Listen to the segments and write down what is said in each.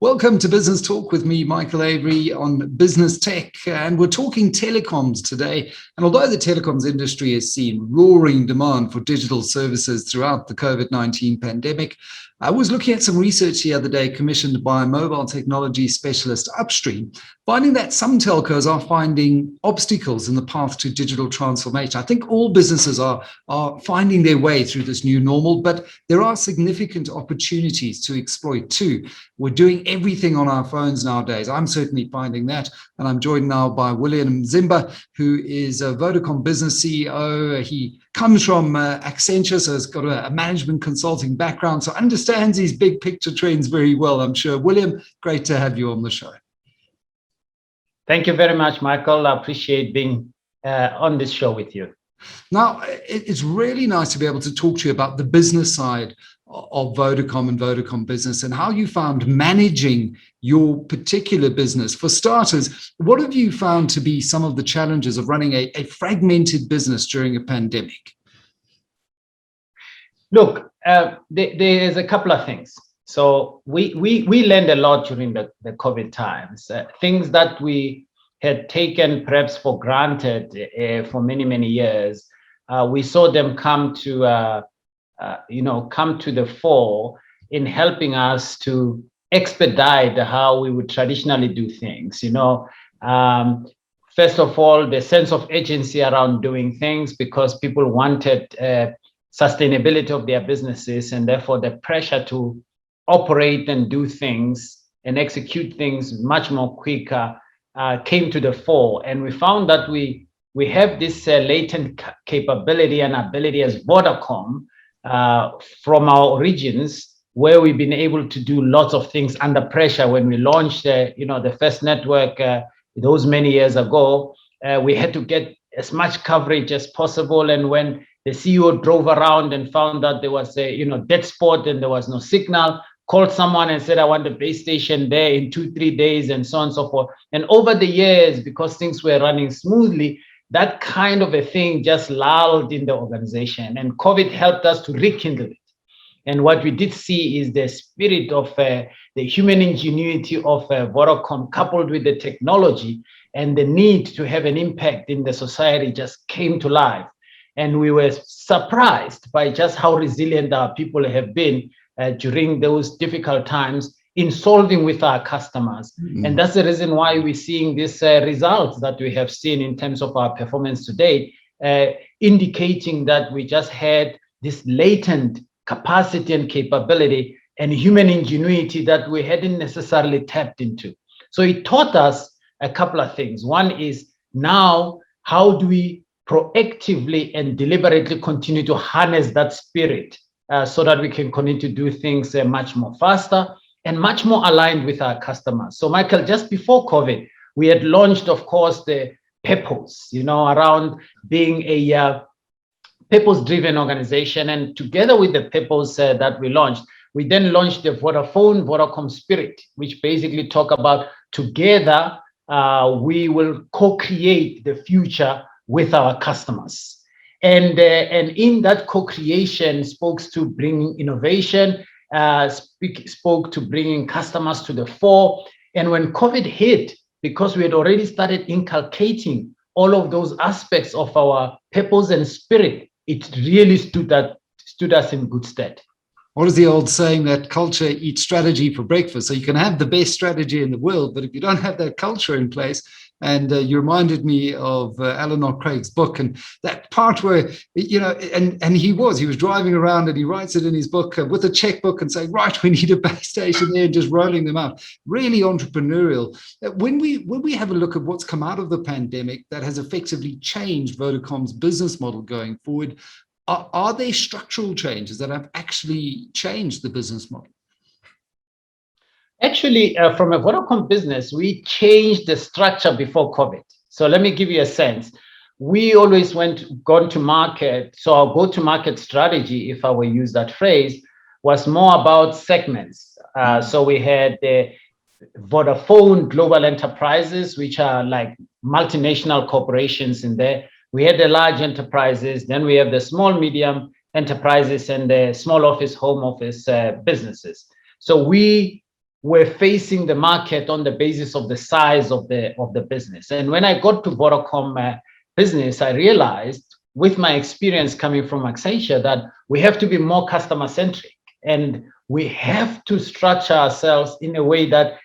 Welcome to Business Talk with me, Michael Avery, on Business Tech. And we're talking telecoms today. And although the telecoms industry has seen roaring demand for digital services throughout the COVID-19 pandemic, I was looking at some research the other day commissioned by mobile technology specialist Upstream, finding that some telcos are finding obstacles in the path to digital transformation. I think all businesses are finding their way through this new normal, but there are significant opportunities to exploit too. We're doing everything on our phones nowadays. I'm certainly finding that. And I'm joined now by William Mzimba, who is a Vodacom Business CEO. He comes from Accenture, so has got a management consulting background, so understands these big picture trends very well, I'm sure. William, great to have you on the show. Thank you very much, Michael. I appreciate being on this show with you. Now, it's really nice to be able to talk to you about the business side of Vodacom and Vodacom Business and how you found managing your particular business. For starters, what have you found to be some of the challenges of running a fragmented business during a pandemic? Look, there's a couple of things. So we learned a lot during the COVID times, things that we had taken perhaps for granted for many, many years. We saw them come to the fore in helping us to expedite how we would traditionally do things. First of all, the sense of urgency around doing things because people wanted sustainability of their businesses, and therefore the pressure to operate and do things and execute things much more quicker came to the fore. And we found that we have this latent capability and ability as Vodacom from our origins, where we've been able to do lots of things under pressure. When we launched the first network those many years ago, we had to get as much coverage as possible. And when the CEO drove around and found that there was a dead spot and there was no signal, called someone and said, I want a base station there in 2-3 days, and so on and so forth. And over the years, because things were running smoothly, that kind of a thing just lulled in the organization, and COVID helped us to rekindle it. And what we did see is the spirit of the human ingenuity of Vodacom, coupled with the technology and the need to have an impact in the society, just came to life. And we were surprised by just how resilient our people have been during those difficult times in solving with our customers. Mm-hmm. And that's the reason why we're seeing these results that we have seen in terms of our performance today, indicating that we just had this latent capacity and capability and human ingenuity that we hadn't necessarily tapped into. So it taught us a couple of things. One is, now, how do we proactively and deliberately continue to harness that spirit so that we can continue to do things much more faster and much more aligned with our customers. So, Michael, just before COVID, we had launched, of course, the purpose, around being a purpose-driven organization. And together with the purpose that we launched, we then launched the Vodacom Spirit, which basically talk about together we will co-create the future with our customers. And in that co-creation spoke to bringing innovation, spoke to bringing customers to the fore. And when COVID hit, because we had already started inculcating all of those aspects of our purpose and spirit, it really stood us in good stead. What is the old saying that culture eats strategy for breakfast? So you can have the best strategy in the world, but if you don't have that culture in place, and you reminded me of Eleanor Craig's book, and that part where, and he was driving around and he writes it in his book with a checkbook and saying, right, we need a base station there, and just rolling them out. Really entrepreneurial. When we have a look at what's come out of the pandemic that has effectively changed Vodacom's business model going forward, are there structural changes that have actually changed the business model? Actually, from a Vodacom business, we changed the structure before COVID. So let me give you a sense. We always gone to market. So our go-to-market strategy, if I will use that phrase, was more about segments. So we had the Vodafone Global Enterprises, which are like multinational corporations in there. We had the large enterprises, then we have the small, medium enterprises and the small office, home office businesses. So we were facing the market on the basis of the size of the business. And when I got to Vodacom Business, I realized with my experience coming from Accenture that we have to be more customer centric, and we have to structure ourselves in a way that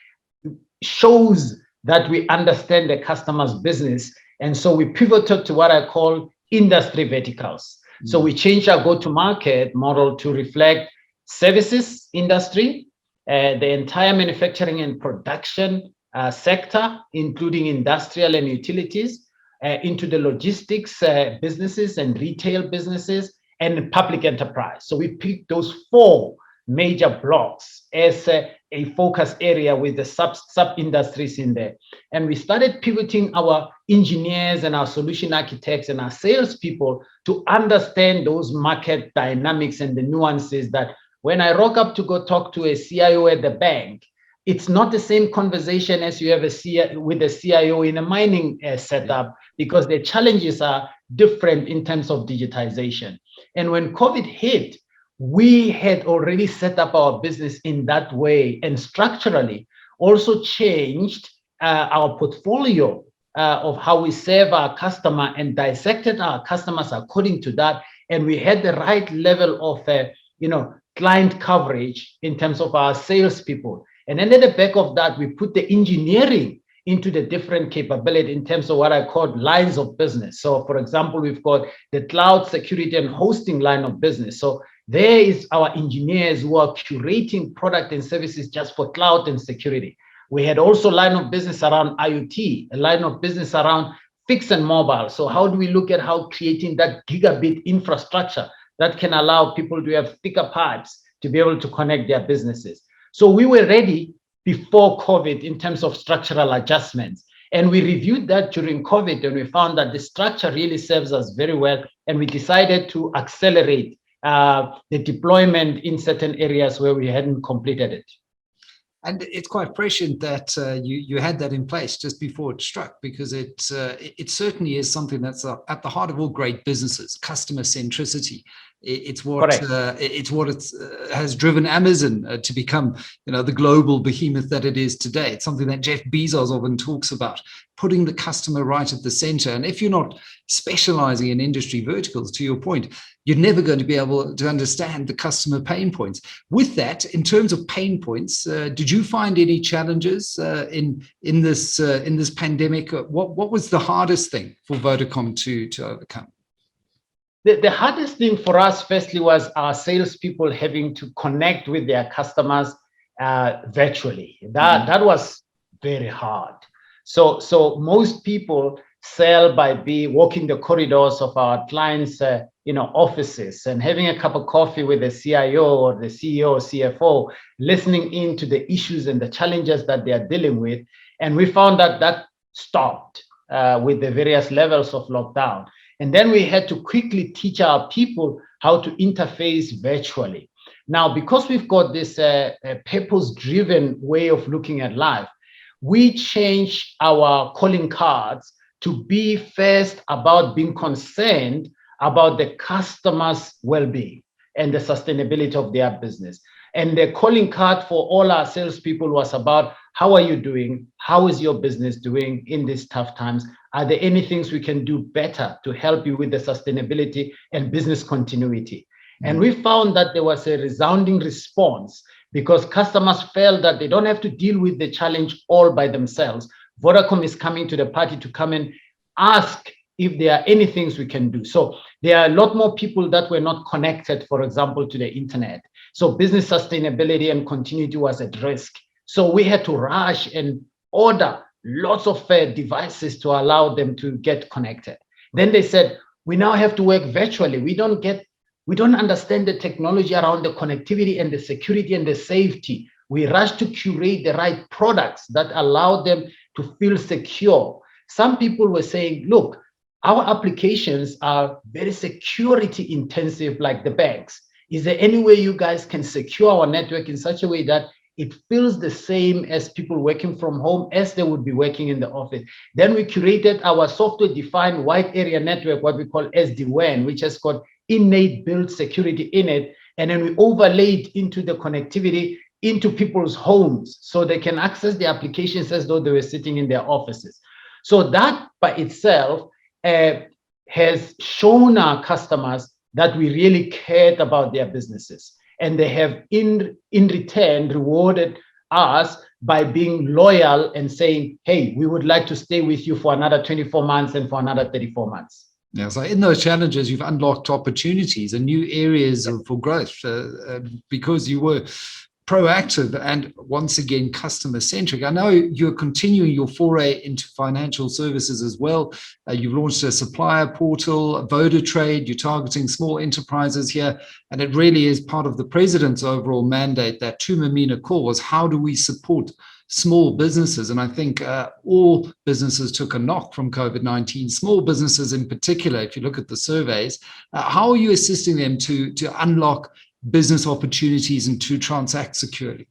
shows that we understand the customer's business. And so we pivoted to what I call industry verticals. So we changed our go-to-market model to reflect services industry, the entire manufacturing and production sector, including industrial and utilities, into the logistics businesses and retail businesses, and public enterprise. So we picked those 4 major blocks as a focus area with the sub-industries in there. And we started pivoting our engineers and our solution architects and our salespeople to understand those market dynamics and the nuances that when I rock up to go talk to a CIO at the bank, it's not the same conversation as you have with a CIO in a mining setup, because the challenges are different in terms of digitization. And when COVID hit, we had already set up our business in that way, and structurally also changed our portfolio of how we serve our customer and dissected our customers according to that. And we had the right level of client coverage in terms of our salespeople. And then at the back of that, we put the engineering into the different capability in terms of what I call lines of business. So for example, we've got the cloud security and hosting line of business. So there is our engineers who are curating product and services just for cloud and security. We had also line of business around IoT, a line of business around fixed and mobile. So how do we look at how creating that gigabit infrastructure that can allow people to have thicker pipes to be able to connect their businesses? So we were ready before COVID in terms of structural adjustments. And we reviewed that during COVID, and we found that the structure really serves us very well. And we decided to accelerate the deployment in certain areas where we hadn't completed it. And it's quite prescient that you had that in place just before it struck, because it certainly is something that's at the heart of all great businesses: customer centricity. It's what has driven Amazon to become, the global behemoth that it is today. It's something that Jeff Bezos often talks about, putting the customer right at the center. And if you're not specializing in industry verticals, to your point, you're never going to be able to understand the customer pain points. With that, in terms of pain points, did you find any challenges in this pandemic? What was the hardest thing for Vodacom to overcome? The hardest thing for us, firstly, was our salespeople having to connect with their customers virtually. That was very hard. So most people sell by walking the corridors of our clients' offices and having a cup of coffee with the CIO or the CEO or CFO, listening into the issues and the challenges that they are dealing with. And we found that stopped with the various levels of lockdown. And then we had to quickly teach our people how to interface virtually. Now, because we've got this purpose-driven way of looking at life, we changed our calling cards to be first about being concerned about the customer's well-being and the sustainability of their business. And the calling card for all our salespeople was about, how are you doing? How is your business doing in these tough times? Are there any things we can do better to help you with the sustainability and business continuity? And we found that there was a resounding response, because customers felt that they don't have to deal with the challenge all by themselves. Vodacom is coming to the party to come and ask if there are any things we can do. So there are a lot more people that were not connected, for example, to the internet. So business sustainability and continuity was at risk. So we had to rush and order lots of devices to allow them to get connected. Then they said, we now have to work virtually. We don't understand the technology around the connectivity and the security and the safety. We rush to curate the right products that allow them to feel secure. Some people were saying, look, our applications are very security intensive, like the banks. Is there any way you guys can secure our network in such a way that it feels the same as people working from home as they would be working in the office? Then we curated our software-defined wide area network, what we call SD-WAN, which has got innate built security in it. And then we overlaid into the connectivity into people's homes so they can access the applications as though they were sitting in their offices. So that by itself has shown our customers that we really cared about their businesses. And they have in return rewarded us by being loyal and saying, hey, we would like to stay with you for another 24 months and for another 34 months. Yeah, so in those challenges, you've unlocked opportunities and new areas for growth because you were proactive and once again customer centric. I know you're continuing your foray into financial services as well. You've launched a supplier portal, Vodacom. You're targeting small enterprises here, and it really is part of the president's overall mandate, that Tumamina cause. How do we support small businesses? And I think all businesses took a knock from COVID-19, small businesses in particular, if you look at the surveys. How are you assisting them to unlock business opportunities and to transact securely?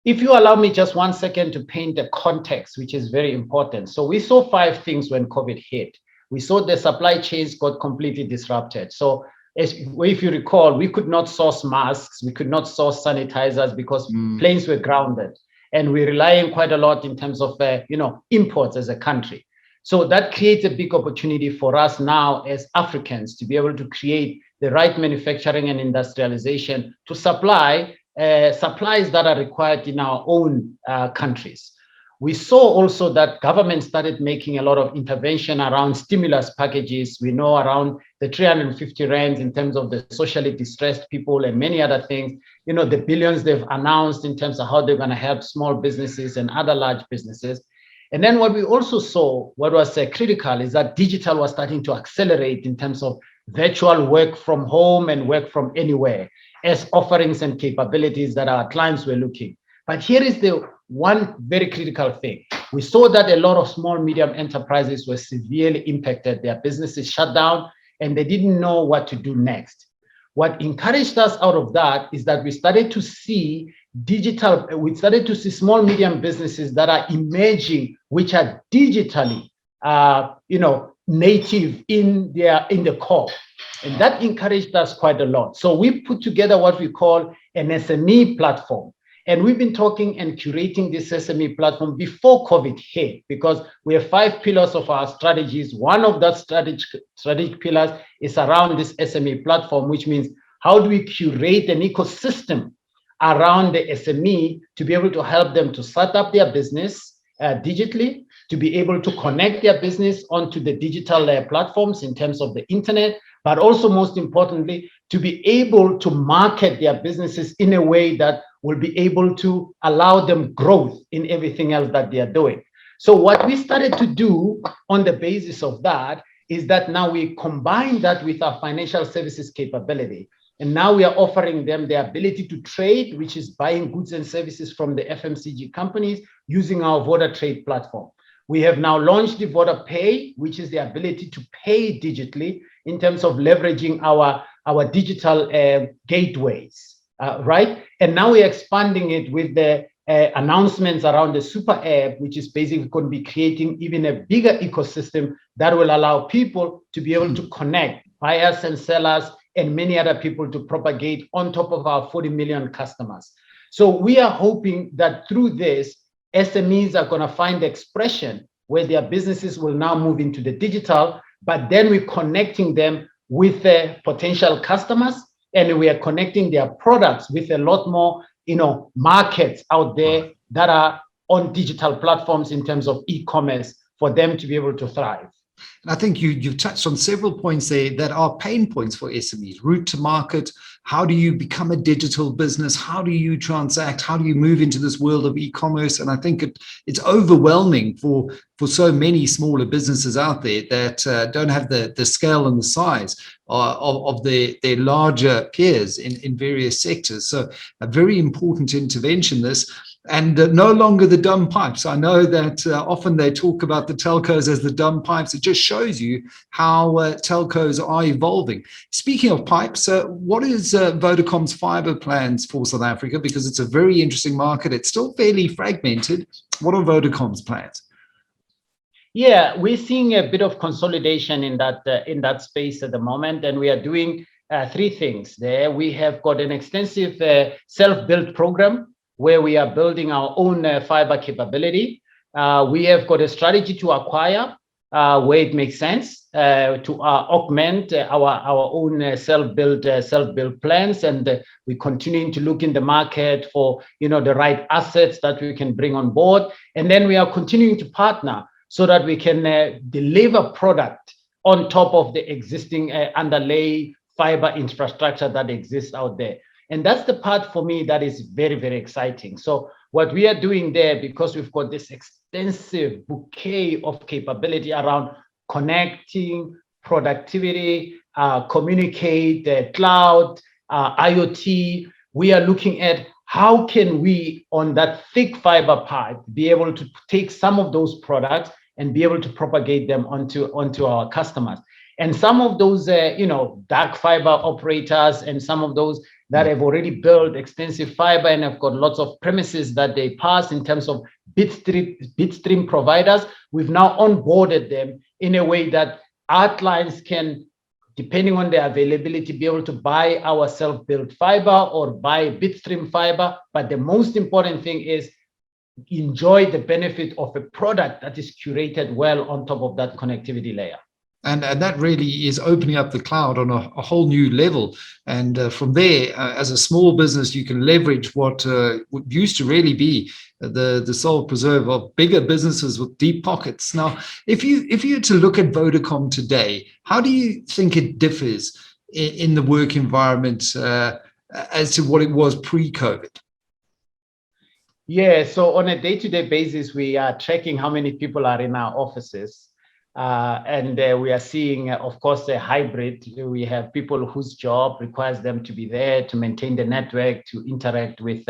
If you allow me just 1 second to paint the context, which is very important. So we saw 5 things when COVID hit. We saw the supply chains got completely disrupted. So if you recall, we could not source masks, we could not source sanitizers because planes were grounded. And we're relying quite a lot in terms of imports as a country. So that creates a big opportunity for us now as Africans to be able to create the right manufacturing and industrialization to supply supplies that are required in our own countries. We saw also that government started making a lot of intervention around stimulus packages. We know around the 350 rands in terms of the socially distressed people and many other things, the billions they've announced in terms of how they're going to help small businesses and other large businesses. And then what we also saw, what was critical, is that digital was starting to accelerate in terms of virtual work from home and work from anywhere as offerings and capabilities that our clients were looking. But here is the one very critical thing. We saw that a lot of small, medium enterprises were severely impacted. Their businesses shut down and they didn't know what to do next. What encouraged us out of that is that we started to see small, medium businesses that are emerging, which are digitally, native in the core. And that encouraged us quite a lot. So we put together what we call an SME platform. And we've been talking and curating this SME platform before COVID hit, because we have 5 pillars of our strategies. One of that strategic pillars is around this SME platform, which means how do we curate an ecosystem around the SME to be able to help them to set up their business digitally, to be able to connect their business onto the digital platforms in terms of the internet, but also most importantly, to be able to market their businesses in a way that will be able to allow them growth in everything else that they are doing. So what we started to do on the basis of that is that now we combine that with our financial services capability. And now we are offering them the ability to trade, which is buying goods and services from the FMCG companies using our VodaTrade platform. We have now launched the VodaPay, which is the ability to pay digitally in terms of leveraging our digital gateways, right? And now we're expanding it with the announcements around the super app, which is basically going to be creating even a bigger ecosystem that will allow people to be able to connect buyers and sellers and many other people to propagate on top of our 40 million customers. So we are hoping that through this, SMEs are going to find expression where their businesses will now move into the digital, but then we're connecting them with potential customers, and we are connecting their products with a lot more, markets out there that are on digital platforms in terms of e-commerce for them to be able to thrive. And I think you've touched on several points there that are pain points for SMEs. Route to market. How do you become a digital business? How do you transact? How do you move into this world of e-commerce? And I think it's overwhelming for so many smaller businesses out there that don't have the scale and the size of their larger peers in various sectors. So a very important intervention, this. And no longer the dumb pipes. I know that often they talk about the telcos as the dumb pipes. It just shows you how telcos are evolving. Speaking of pipes, what is Vodacom's fiber plans for South Africa? Because it's a very interesting market. It's still fairly fragmented. What are Vodacom's plans? Yeah, we're seeing a bit of consolidation in that space at the moment, and we are doing three things there. We have got an extensive self-built program where we are building our own fiber capability. We have got a strategy to acquire where it makes sense to augment our own self-built plans, and we're continuing to look in the market for the right assets that we can bring on board, and then we are continuing to partner so that we can deliver product on top of the existing underlay fiber infrastructure that exists out there. And that's the part for me that is very, very exciting. So what we are doing there, because we've got this extensive bouquet of capability around connecting, productivity, communicate, cloud, IoT, we are looking at how can we, on that thick fiber pipe, be able to take some of those products and be able to propagate them onto our customers. And some of those, dark fiber operators and some of those that have already built extensive fiber and have got lots of premises that they pass in terms of bitstream providers, we've now onboarded them in a way that our clients can, depending on their availability, be able to buy our self-built fiber or buy bitstream fiber. But the most important thing is enjoy the benefit of a product that is curated well on top of that connectivity layer. And that really is opening up the cloud on a whole new level. And from there, as a small business, you can leverage what used to really be the sole preserve of bigger businesses with deep pockets. Now, if you were to look at Vodacom today, how do you think it differs in the work environment as to what it was pre-COVID? Yeah, so on a day-to-day basis, we are tracking how many people are in our offices. And we are seeing, of course, a hybrid. We have people whose job requires them to be there to maintain the network, to interact with,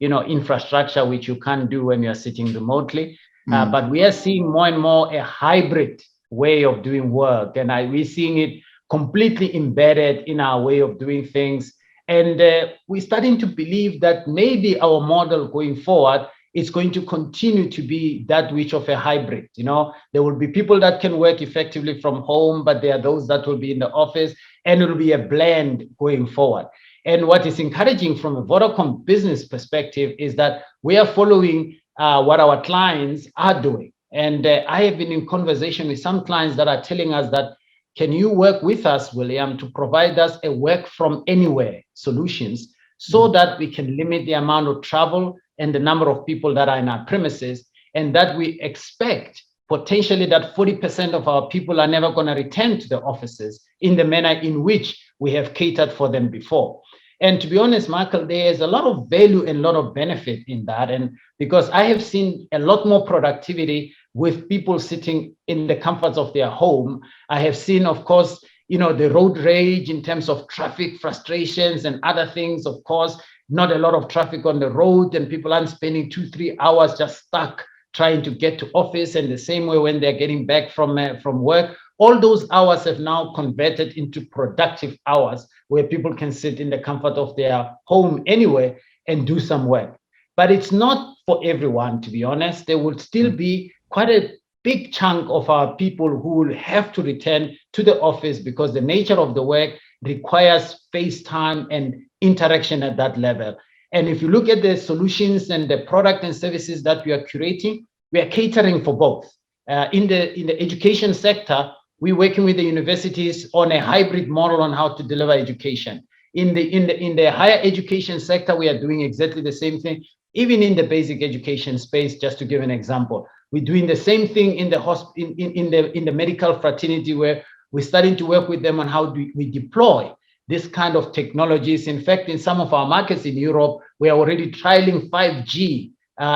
infrastructure, which you can't do when you're sitting remotely. But we are seeing more and more a hybrid way of doing work. And we're seeing it completely embedded in our way of doing things. And we're starting to believe that maybe our model going forward is going to continue to be that which of a hybrid. There will be people that can work effectively from home, but there are those that will be in the office, and it will be a blend going forward. And what is encouraging from a Vodacom business perspective is that we are following what our clients are doing. And I have been in conversation with some clients that are telling us that, can you work with us, William, to provide us a work from anywhere solutions so that we can limit the amount of travel and the number of people that are in our premises, and that we expect potentially that 40% of our people are never going to return to the offices in the manner in which we have catered for them before. And to be honest, Michael, there's a lot of value and a lot of benefit in that. And because I have seen a lot more productivity with people sitting in the comforts of their home, I have seen, of course, the road rage in terms of traffic frustrations and other things, of course, not a lot of traffic on the road, and people aren't spending 2-3 hours just stuck trying to get to office. And the same way when they're getting back from work, all those hours have now converted into productive hours where people can sit in the comfort of their home anyway and do some work. But it's not for everyone, to be honest. There will still be quite a big chunk of our people who will have to return to the office because the nature of the work requires face time and interaction at that level. And if you look at the solutions and the product and services that we are curating, we are catering for both. In the education sector, we're working with the universities on a hybrid model on how to deliver education. In the higher education sector, we are doing exactly the same thing. Even in the basic education space, just to give an example, we're doing the same thing in the medical fraternity, where we're starting to work with them on how do we deploy this kind of technologies. In fact, in some of our markets in Europe, we are already trialing 5G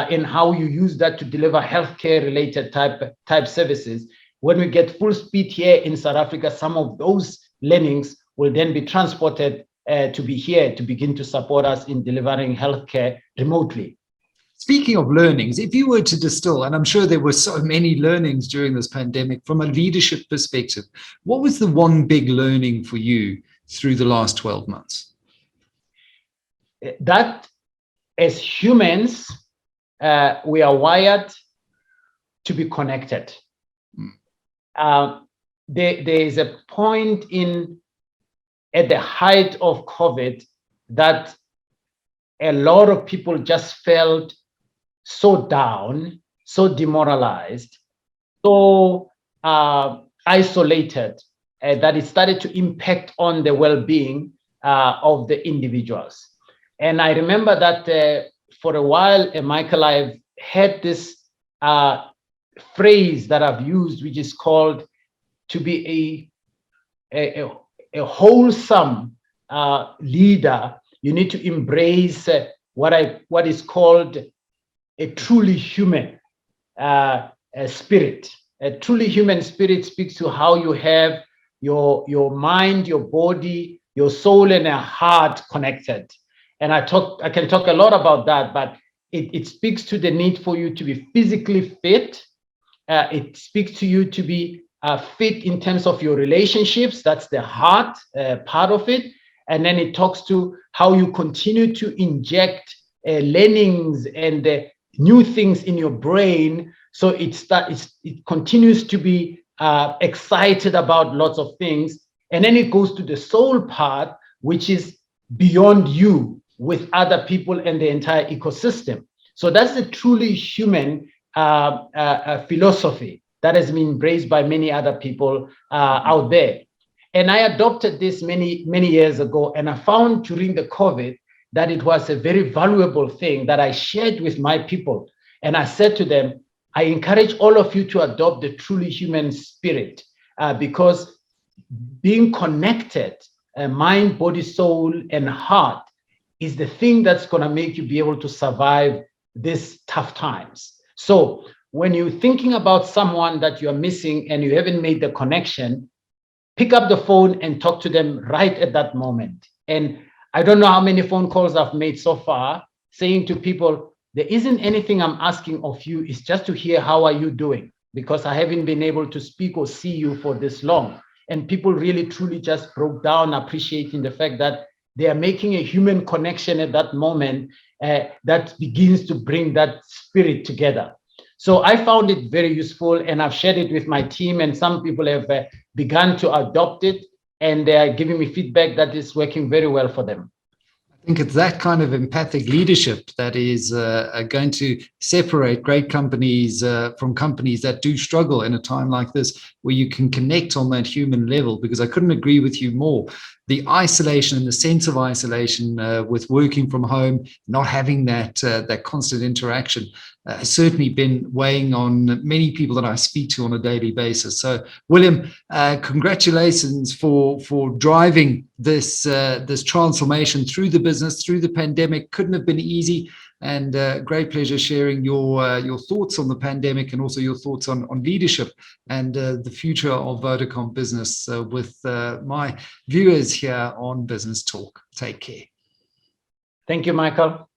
in how you use that to deliver healthcare related type services. When we get full speed here in South Africa, some of those learnings will then be transported to be here to begin to support us in delivering healthcare remotely. Speaking of learnings, if you were to distill, and I'm sure there were so many learnings during this pandemic from a leadership perspective, what was the one big learning for you through the last 12 months? That as humans, we are wired to be connected. There is a point in at the height of COVID that a lot of people just felt so down, so demoralized, so isolated, that it started to impact on the well-being of the individuals. And I remember that for a while, Michael, I've had this phrase that I've used, which is called to be a wholesome leader. You need to embrace what is called a truly human spirit. A truly human spirit speaks to how you have your mind, your body, your soul, and your heart connected. And I can talk a lot about that, but it speaks to the need for you to be physically fit. It speaks to you to be fit in terms of your relationships. That's the heart part of it. And then it talks to how you continue to inject learnings and new things in your brain. So it continues to be excited about lots of things. And then it goes to the soul part, which is beyond you with other people and the entire ecosystem. So that's the truly human philosophy that has been embraced by many other people out there. And I adopted this many years ago, and I found during the COVID that it was a very valuable thing that I shared with my people. And I said to them, I encourage all of you to adopt the truly human spirit because being connected, mind, body, soul, and heart is the thing that's going to make you be able to survive these tough times. So when you're thinking about someone that you're missing and you haven't made the connection, pick up the phone and talk to them right at that moment. And I don't know how many phone calls I've made so far saying to people, there isn't anything I'm asking of you, it's just to hear how are you doing, because I haven't been able to speak or see you for this long. And people really truly just broke down appreciating the fact that they are making a human connection at that moment that begins to bring that spirit together. So I found it very useful, and I've shared it with my team, and some people have begun to adopt it, and they are giving me feedback that is working very well for them. I think it's that kind of empathic leadership that is going to separate great companies from companies that do struggle in a time like this, where you can connect on that human level, because I couldn't agree with you more. The isolation and the sense of isolation with working from home, not having that constant interaction has certainly been weighing on many people that I speak to on a daily basis. So, William, congratulations for driving this transformation through the business, through the pandemic. Couldn't have been easy, and great pleasure sharing your thoughts on the pandemic and also your thoughts on leadership and the future of Vodacom Business with my viewers here on Business Talk. Take care. Thank you, Michael.